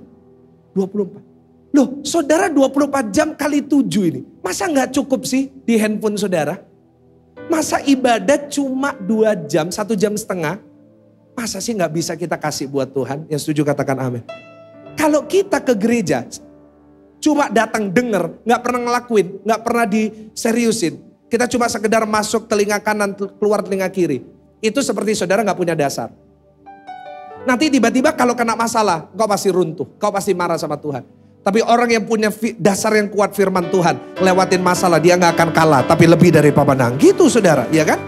24. Loh saudara 24 jam kali 7 ini. Masa gak cukup sih di handphone saudara? Masa ibadah cuma 2 jam, 1 jam setengah? Masa sih gak bisa kita kasih buat Tuhan? Yang setuju katakan amin. Kalau kita ke gereja, cuma datang denger, gak pernah ngelakuin, gak pernah diseriusin. Kita cuma sekedar masuk telinga kanan, keluar telinga kiri. Itu seperti saudara gak punya dasar. Nanti tiba-tiba kalau kena masalah, kau pasti runtuh, kau pasti marah sama Tuhan. Tapi orang yang punya dasar yang kuat firman Tuhan, lewatin masalah dia gak akan kalah, tapi lebih dari pemenang. Gitu saudara, ya kan?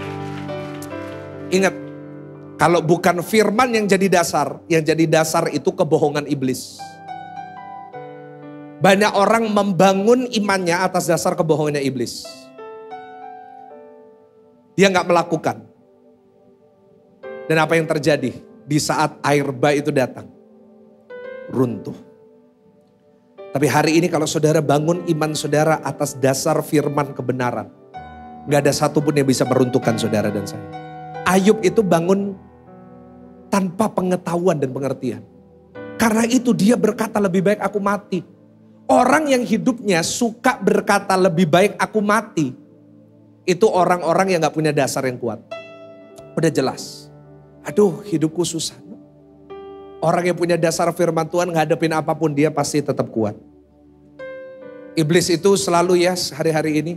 Ingat. Kalau bukan firman yang jadi dasar itu kebohongan iblis. Banyak orang membangun imannya atas dasar kebohongannya iblis. Dia gak melakukan. Dan apa yang terjadi di saat air bah itu datang? Runtuh. Tapi hari ini kalau saudara bangun iman saudara atas dasar firman kebenaran. Gak ada satupun yang bisa meruntuhkan saudara dan saya. Ayub itu bangun tanpa pengetahuan dan pengertian. Karena itu dia berkata lebih baik aku mati. Orang yang hidupnya suka berkata lebih baik aku mati. Itu orang-orang yang gak punya dasar yang kuat. Udah jelas. Aduh hidupku susah. Orang yang punya dasar firman Tuhan ngadepin apapun dia pasti tetap kuat. Iblis itu selalu ya hari-hari ini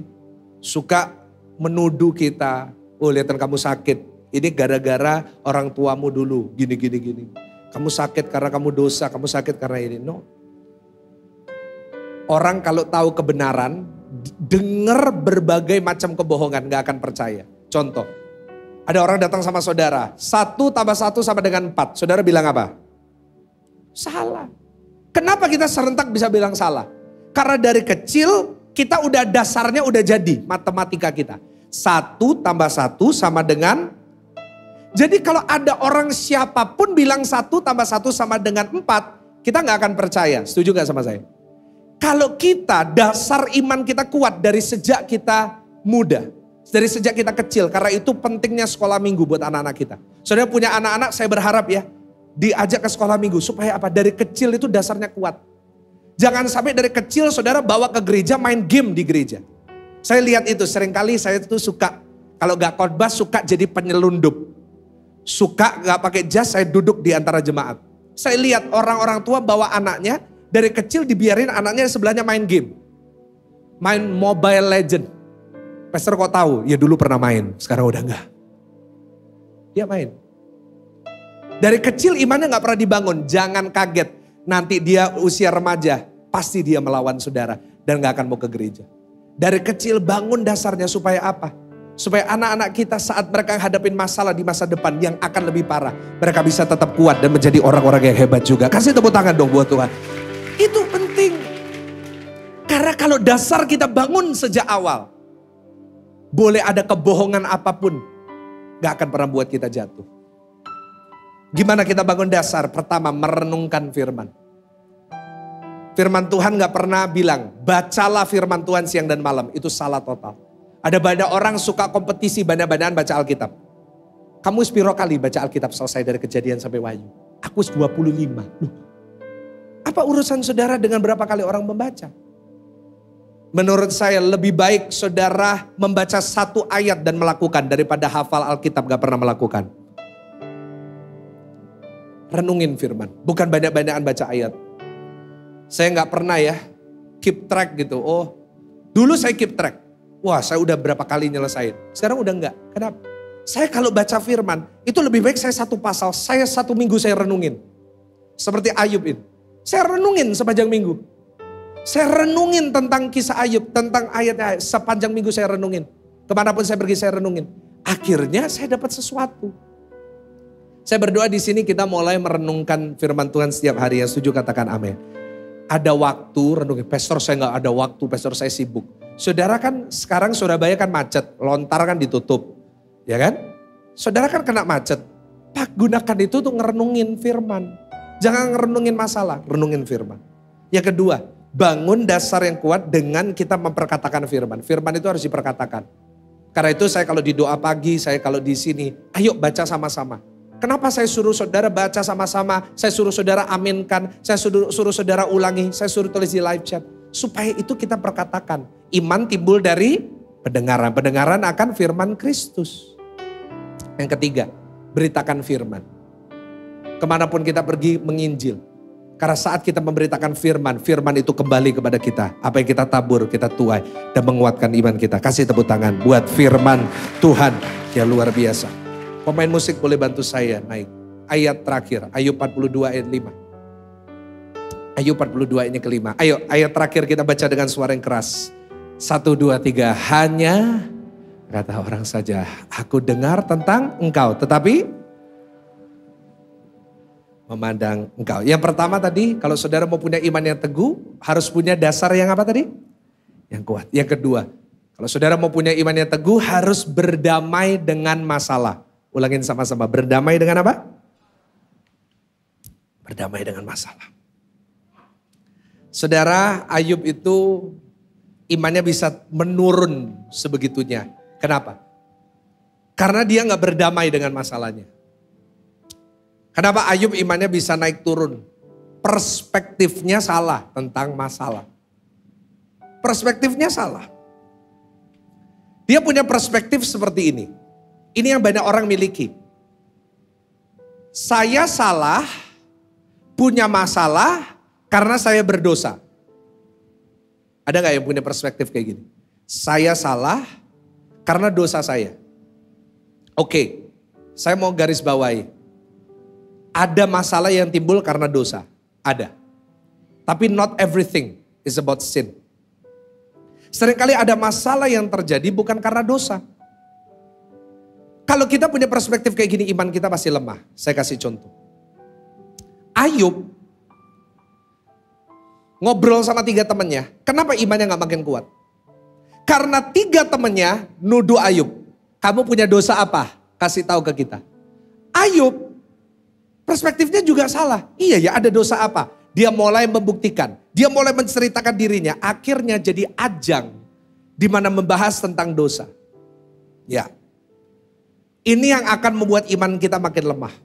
suka menuduh kita. Oh lihat kamu sakit. Ini gara-gara orang tuamu dulu, gini. Kamu sakit karena kamu dosa, kamu sakit karena ini. No. Orang kalau tahu kebenaran, dengar berbagai macam kebohongan, gak akan percaya. Contoh, ada orang datang sama saudara, 1 tambah 1 sama dengan 4. Saudara bilang apa? Salah. Kenapa kita serentak bisa bilang salah? Karena dari kecil kita udah dasarnya udah jadi matematika kita. 1 tambah 1 sama dengan. Jadi kalau ada orang siapapun bilang 1 tambah 1 sama dengan 4, kita gak akan percaya. Setuju gak sama saya? Kalau kita dasar iman kita kuat dari sejak kita muda. Dari sejak kita kecil. Karena itu pentingnya sekolah minggu buat anak-anak kita. Saudara punya anak-anak saya berharap ya. Diajak ke sekolah minggu. Supaya apa? Dari kecil itu dasarnya kuat. Jangan sampai dari kecil saudara bawa ke gereja main game di gereja. Saya lihat itu seringkali saya itu suka. Kalau gak khotbah suka jadi penyelundup. Suka gak pakai jas saya duduk di antara jemaat. Saya lihat orang-orang tua bawa anaknya, dari kecil dibiarin anaknya sebelahnya main game. Main Mobile Legend. Pastor kok tahu? Ya dulu pernah main, sekarang udah enggak. Dia main. Dari kecil imannya gak pernah dibangun. Jangan kaget, nanti dia usia remaja, pasti dia melawan saudara dan gak akan mau ke gereja. Dari kecil bangun dasarnya supaya apa? Supaya anak-anak kita saat mereka hadapin masalah di masa depan yang akan lebih parah. Mereka bisa tetap kuat dan menjadi orang-orang yang hebat juga. Kasih tepuk tangan dong buat Tuhan. Itu penting. Karena kalau dasar kita bangun sejak awal. Boleh ada kebohongan apapun. Gak akan pernah buat kita jatuh. Gimana kita bangun dasar? Pertama, merenungkan firman. Firman Tuhan gak pernah bilang, bacalah firman Tuhan siang dan malam. Itu salah total. Ada banyak orang suka kompetisi banyak-banyakan baca Alkitab. Kamu sepiro kali baca Alkitab selesai dari Kejadian sampai Wahyu? Aku 25. Loh, apa urusan saudara dengan berapa kali orang membaca? Menurut saya lebih baik saudara membaca satu ayat dan melakukan daripada hafal Alkitab gak pernah melakukan. Renungin firman, bukan banyak-banyakan baca ayat. Saya gak pernah ya keep track gitu. Oh, dulu saya keep track. Wah, saya udah berapa kali nyelesain. Sekarang udah enggak. Kenapa? Saya kalau baca firman, itu lebih baik saya satu pasal, saya 1 minggu saya renungin. Seperti Ayub ini. Saya renungin sepanjang minggu. Saya renungin tentang kisah Ayub, tentang ayat-ayat. Sepanjang minggu saya renungin. Kemanapun saya pergi saya renungin. Akhirnya saya dapat sesuatu. Saya berdoa di sini kita mulai merenungkan firman Tuhan setiap hari. Yang setuju katakan amin. Ada waktu renungin. Pastor saya gak ada waktu, pastor saya sibuk. Saudara kan sekarang Surabaya kan macet, lontar kan ditutup. Ya kan? Saudara kan kena macet. Pak, gunakan itu untuk ngerenungin firman. Jangan ngerenungin masalah, renungin firman. Yang kedua, bangun dasar yang kuat dengan kita memperkatakan firman. Firman itu harus diperkatakan. Karena itu saya kalau di doa pagi, saya kalau di sini, ayo baca sama-sama. Kenapa saya suruh saudara baca sama-sama, saya suruh saudara aminkan, saya suruh saudara ulangi, saya suruh tulis di live chat. Supaya itu kita perkatakan. Iman timbul dari pendengaran. Pendengaran akan firman Kristus. Yang ketiga, beritakan firman. Kemanapun kita pergi menginjil. Karena saat kita memberitakan firman, firman itu kembali kepada kita. Apa yang kita tabur, kita tuai dan menguatkan iman kita. Kasih tepuk tangan buat firman Tuhan yang luar biasa. Pemain musik boleh bantu saya naik. Ayat terakhir, Ayub 42 ayat 5. Ayub 42 ini kelima. Ayo ayat terakhir kita baca dengan suara yang keras. 1, 2, 3. Hanya kata orang saja, aku dengar tentang engkau. Tetapi memandang engkau. Yang pertama tadi, kalau saudara mau punya iman yang teguh, harus punya dasar yang apa tadi? Yang kuat. Yang kedua, kalau saudara mau punya iman yang teguh, harus berdamai dengan masalah. Ulangin sama-sama, berdamai dengan apa? Berdamai dengan masalah. Saudara, Ayub itu imannya bisa menurun sebegitunya. Kenapa? Karena dia gak berdamai dengan masalahnya. Kenapa Ayub imannya bisa naik turun? Perspektifnya salah tentang masalah. Perspektifnya salah. Dia punya perspektif seperti ini. Ini yang banyak orang miliki. Saya salah, punya masalah, karena saya berdosa. Ada gak yang punya perspektif kayak gini? Saya salah karena dosa saya. Oke, saya mau garis bawahi. Ada masalah yang timbul karena dosa. Ada. Tapi not everything is about sin. Seringkali ada masalah yang terjadi bukan karena dosa. Kalau kita punya perspektif kayak gini, iman kita pasti lemah. Saya kasih contoh. Ayub ngobrol sama 3 temannya. Kenapa imannya gak makin kuat? Karena 3 temannya nuduh Ayub. Kamu punya dosa apa? Kasih tahu ke kita. Ayub perspektifnya juga salah. Iya ya, ada dosa apa? Dia mulai membuktikan. Dia mulai menceritakan dirinya. Akhirnya jadi ajang di mana membahas tentang dosa. Ya. Ini yang akan membuat iman kita makin lemah.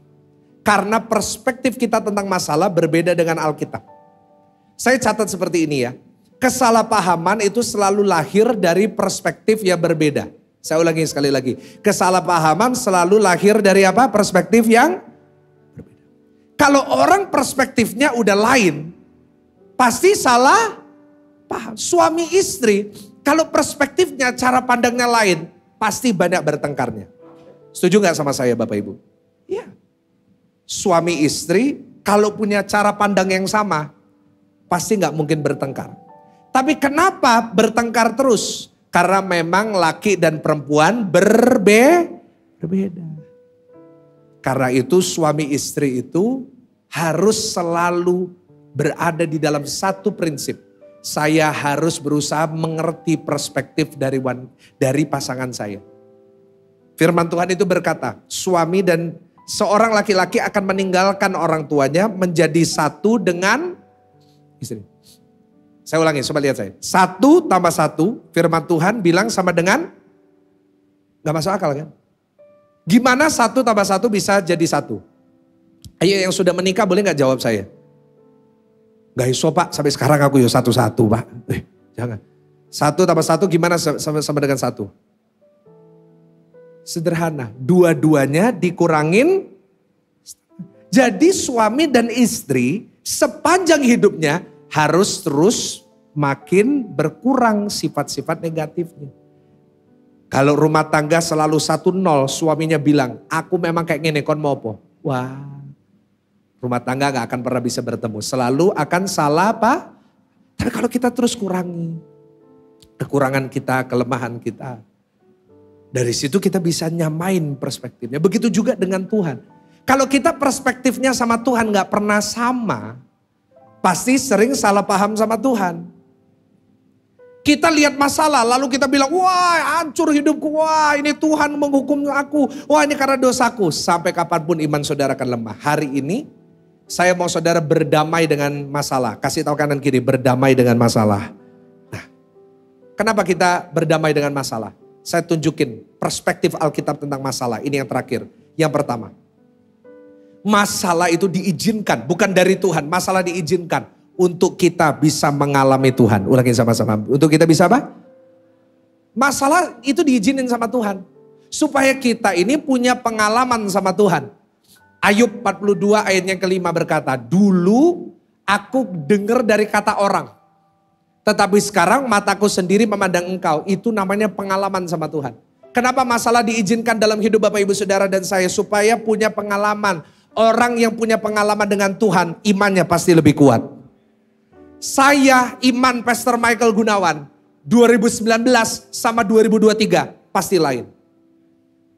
Karena perspektif kita tentang masalah berbeda dengan Alkitab. Saya catat seperti ini ya. Kesalahpahaman itu selalu lahir dari perspektif yang berbeda. Saya ulangi sekali lagi. Kesalahpahaman selalu lahir dari apa? Perspektif yang berbeda. Kalau orang perspektifnya udah lain, pasti salah paham. Suami istri, kalau perspektifnya, cara pandangnya lain, pasti banyak bertengkarnya. Setuju gak sama saya Bapak Ibu? Iya. Suami istri, kalau punya cara pandang yang sama, pasti gak mungkin bertengkar. Tapi kenapa bertengkar terus? Karena memang laki dan perempuan berbeda. Karena itu suami istri itu harus selalu berada di dalam satu prinsip. Saya harus berusaha mengerti perspektif dari pasangan saya. Firman Tuhan itu berkata, suami dan seorang laki-laki akan meninggalkan orang tuanya menjadi satu dengan istri. Saya ulangi, coba lihat saya. 1 tambah 1, firman Tuhan bilang sama dengan, gak masuk akal kan? Gimana 1 tambah 1 bisa jadi 1? Ayo yang sudah menikah boleh gak jawab saya? Gak iso Pak, sampai sekarang aku ya 1-1 Pak. Jangan. 1 tambah 1 gimana sama dengan 1? Sederhana, dua-duanya dikurangin. Jadi suami dan istri sepanjang hidupnya harus terus makin berkurang sifat-sifat negatifnya. Kalau rumah tangga selalu 1-0, suaminya bilang, aku memang kayak gini, kon mau apa? Wah, rumah tangga gak akan pernah bisa bertemu. Selalu akan salah apa? Tapi kalau kita terus kurangi kekurangan kita, kelemahan kita. Dari situ kita bisa nyamain perspektifnya. Begitu juga dengan Tuhan. Kalau kita perspektifnya sama Tuhan gak pernah sama, pasti sering salah paham sama Tuhan. Kita lihat masalah lalu kita bilang, wah hancur hidupku, wah ini Tuhan menghukum aku, wah ini karena dosaku. Sampai kapanpun iman saudara akan lemah. Hari ini saya mau saudara berdamai dengan masalah. Kasih tahu kanan kiri, berdamai dengan masalah. Nah, kenapa kita berdamai dengan masalah? Saya tunjukin perspektif Alkitab tentang masalah. Ini yang terakhir. Yang pertama, masalah itu diizinkan, bukan dari Tuhan. Masalah diizinkan untuk kita bisa mengalami Tuhan. Ulangi sama-sama. Untuk kita bisa apa? Masalah itu diizinin sama Tuhan. Supaya kita ini punya pengalaman sama Tuhan. Ayub 42 ayat yang kelima berkata, dulu aku dengar dari kata orang. Tetapi sekarang mataku sendiri memandang engkau. Itu namanya pengalaman sama Tuhan. Kenapa masalah diizinkan dalam hidup Bapak Ibu Saudara dan saya? Supaya punya pengalaman. Orang yang punya pengalaman dengan Tuhan, imannya pasti lebih kuat. Saya iman Pastor Michael Gunawan 2019 sama 2023 pasti lain.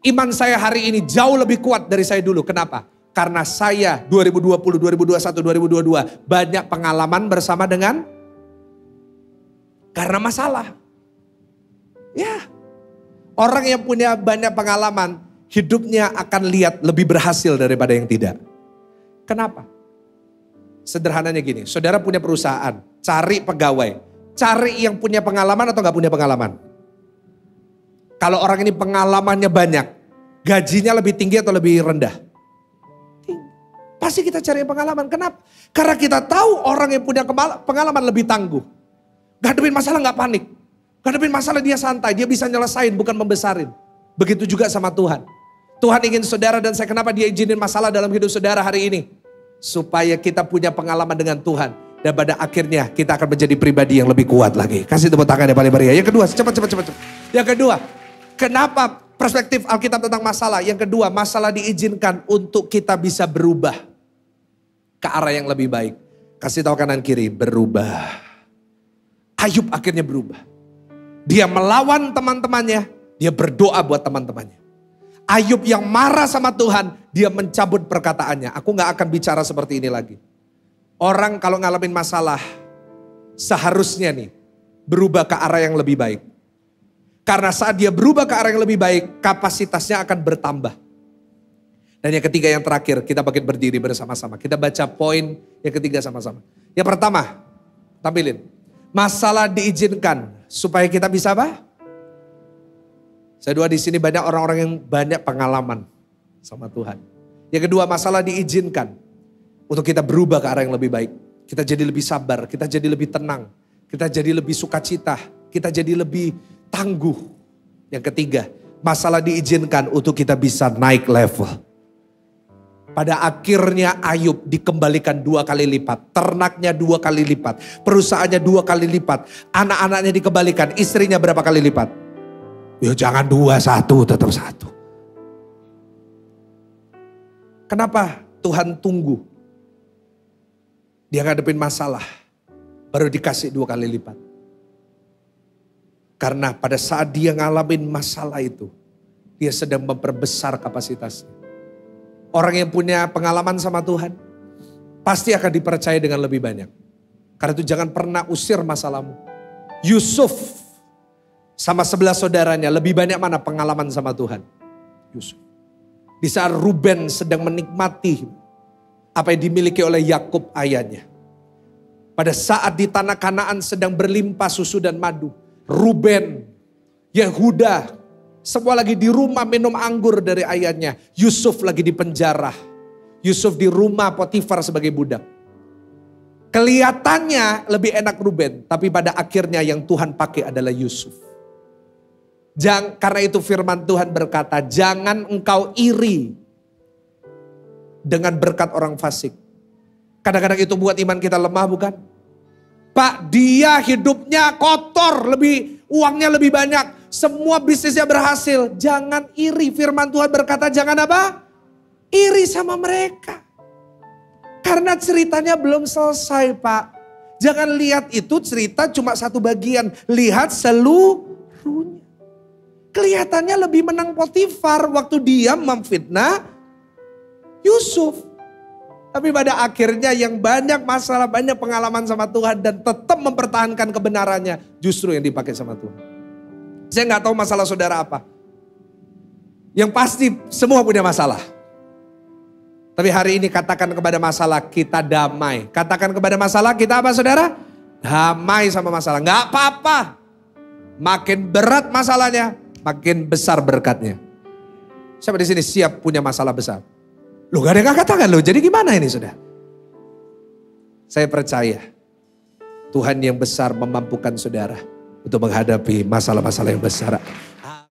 Iman saya hari ini jauh lebih kuat dari saya dulu. Kenapa? Karena saya 2020, 2021, 2022 banyak pengalaman bersama dengan karena masalah. Ya. Orang yang punya banyak pengalaman, hidupnya akan lihat lebih berhasil daripada yang tidak. Kenapa? Sederhananya gini, saudara punya perusahaan, cari pegawai. Cari yang punya pengalaman atau gak punya pengalaman? Kalau orang ini pengalamannya banyak, gajinya lebih tinggi atau lebih rendah? Pasti kita cari pengalaman. Kenapa? Karena kita tahu orang yang punya pengalaman lebih tangguh. Ngadepin masalah gak panik. Ngadepin masalah dia santai, dia bisa nyelesain bukan membesarin. Begitu juga sama Tuhan. Tuhan ingin saudara dan saya, kenapa dia izinin masalah dalam hidup saudara hari ini? Supaya kita punya pengalaman dengan Tuhan. Dan pada akhirnya kita akan menjadi pribadi yang lebih kuat lagi. Kasih tepuk tangan yang paling meriah. Yang kedua, cepat. Yang kedua, kenapa perspektif Alkitab tentang masalah? Yang kedua, masalah diizinkan untuk kita bisa berubah ke arah yang lebih baik. Kasih tahu kanan kiri, berubah. Ayub akhirnya berubah. Dia melawan teman-temannya, dia berdoa buat teman-temannya. Ayub yang marah sama Tuhan, dia mencabut perkataannya. Aku gak akan bicara seperti ini lagi. Orang kalau ngalamin masalah, seharusnya nih berubah ke arah yang lebih baik. Karena saat dia berubah ke arah yang lebih baik, kapasitasnya akan bertambah. Dan yang ketiga, yang terakhir, kita bangkit berdiri bersama-sama. Kita baca poin yang ketiga sama-sama. Yang pertama, tampilin. Masalah diizinkan supaya kita bisa apa? Saya doa di sini banyak orang-orang yang banyak pengalaman sama Tuhan. Yang kedua, masalah diizinkan untuk kita berubah ke arah yang lebih baik. Kita jadi lebih sabar, kita jadi lebih tenang, kita jadi lebih sukacita, kita jadi lebih tangguh. Yang ketiga, masalah diizinkan untuk kita bisa naik level. Pada akhirnya Ayub dikembalikan 2 kali lipat. Ternaknya 2 kali lipat. Perusahaannya 2 kali lipat. Anak-anaknya dikembalikan. Istrinya berapa kali lipat? Ya jangan 2, 1, tetap 1. Kenapa Tuhan tunggu? Dia ngadepin masalah. Baru dikasih 2 kali lipat. Karena pada saat dia ngalamin masalah itu. Dia sedang memperbesar kapasitasnya. Orang yang punya pengalaman sama Tuhan, pasti akan dipercaya dengan lebih banyak. Karena itu jangan pernah usir masalahmu. Yusuf sama 11 saudaranya, lebih banyak mana pengalaman sama Tuhan? Yusuf. Di saat Ruben sedang menikmati apa yang dimiliki oleh Yakub ayahnya. Pada saat di tanah Kanaan sedang berlimpah susu dan madu. Ruben, Yehuda, semua lagi di rumah minum anggur dari ayahnya. Yusuf lagi di penjara. Yusuf di rumah Potifar sebagai budak. Kelihatannya lebih enak Ruben. Tapi pada akhirnya yang Tuhan pakai adalah Yusuf. Karena itu firman Tuhan berkata, jangan engkau iri dengan berkat orang fasik. Kadang-kadang itu buat iman kita lemah bukan? Pak, dia hidupnya kotor, uangnya lebih banyak. Semua bisnisnya berhasil. Jangan iri. Firman Tuhan berkata jangan apa? Iri sama mereka. Karena ceritanya belum selesai Pak. Jangan lihat itu cerita cuma satu bagian. Lihat seluruhnya. Kelihatannya lebih menang Potifar waktu dia memfitnah Yusuf. Tapi pada akhirnya yang banyak masalah, banyak pengalaman sama Tuhan dan tetap mempertahankan kebenarannya. Justru yang dipakai sama Tuhan. Saya gak tahu masalah saudara apa. Yang pasti semua punya masalah. Tapi hari ini katakan kepada masalah kita damai. Katakan kepada masalah kita apa saudara? Damai sama masalah. Gak apa-apa. Makin berat masalahnya, makin besar berkatnya. Siapa di sini siap punya masalah besar? Loh gak ada yang katakan loh, jadi gimana ini saudara? Saya percaya Tuhan yang besar memampukan saudara untuk menghadapi masalah-masalah yang besar.